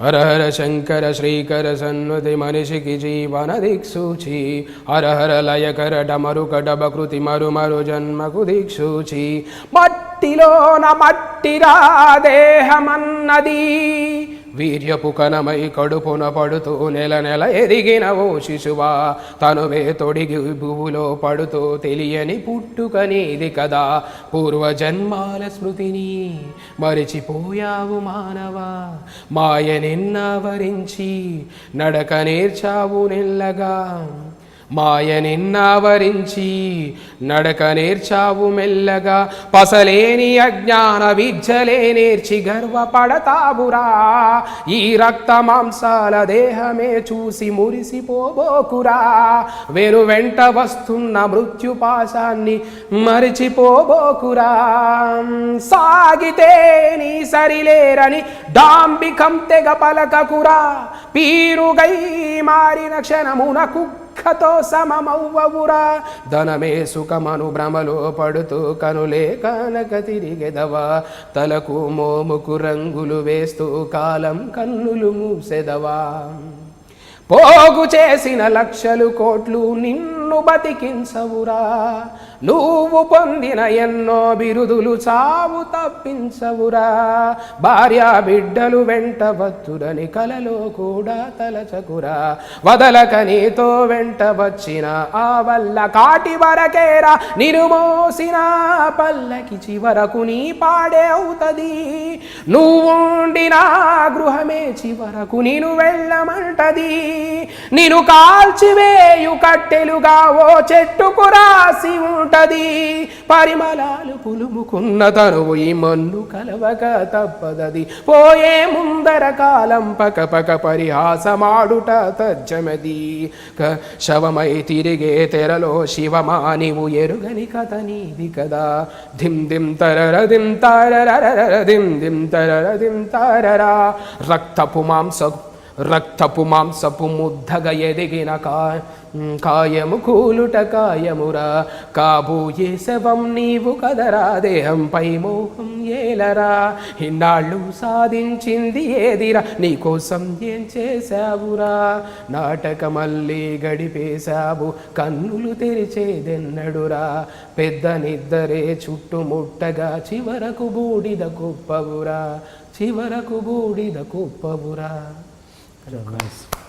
హర హర శంకర శ్రీకర సన్నుతి మనిషికి జీవన దిక్సూచి హర హర లయకర డమరుక డబకృతి మరు మరు జన్మకు దిక్సూచి మట్టిలోన మట్టిరా దేహమన్నది వీర్యపు కనమై కడుపున పడుతూ నెల నెల ఎదిగిన ఓ శిశువా తనువే తొడిగి భూలో పడుతూ తెలియని పుట్టుకనేది కదా పూర్వజన్మాల స్మృతిని మరిచిపోయావు మానవా మాయ నిన్నావరించి నడక నేర్చావు నెల్లగా మాయ నిన్నావరించి నడక నేర్చావు మెల్లగా పసలేని అజ్ఞాన విద్యలే నేర్చి గర్వపడతావురా ఈ రక్త మాంసాల దేహమే చూసి మురిసిపోబోకురా వెను వెంట వస్తున్న మృత్యుపాశాన్ని మరిచిపోబోకురా సాగితే నీ సరిలేరని డాంబికం తెగ పలకకురా పీరుగై మారిన క్షణమునకు తో సమమవ్వవురా ధనమే సుఖమను భ్రమలో పడుతూ కనులే కానక తిరిగెదవా తలకు మోముకు రంగులు వేస్తూ కాలం కన్నులు మూసెదవా పోగు చేసిన లక్షలు కోట్లు నిన్ను బతికించవురా నువ్వు పొందిన ఎన్నో బిరుదులు చావు తప్పించవురా భార్య బిడ్డలు వెంట వత్తురని కలలో కూడా తలచకురా వదలక నీతో వెంట వచ్చిన ఆ వల్ల కాటి వరకేరా నిన్ను మోసిన పల్లకి చివరకు నీ పాడే అవుతుంది నువ్వుండిన గృహమే చివరకు నిన్ను వెళ్ళమంటది నిన్ను కాల్చివేయు కట్టెలుగా ఓ చెట్టుకు రాసి ఉంటది పరిమళాలు పులుముకున్న తనువు ఈ మన్ను కలవక తప్పదది పోయే ముందర కాలం పకపక పరిహాసమాడుట తజ్జమది శవమై తిరిగే తెరలో శివమా నీవు ఎరుగని కథ నీది కదా ధిం ధిం తరర ధిం తారర ధిం ధిం తరర ధిం తారరా రక్తపు మాంసపు ముద్దగా ఎదిగిన కాయము కూలుట కాయమురా కాబోయే శవం నీవు కదరా దేహంపై మోహం ఏలరా ఇన్నాళ్ళు సాధించింది ఏదిరా నీకోసం ఏం చేశావురా నాటకమల్లి గడిపేశావు కన్నులు తెరిచేదెన్నడురా పెద్ద నిద్దరే చుట్టుముట్టగా చివరకు బూడిద కుప్పవురా చివరకు బూడిద కుప్పవురా. Nice.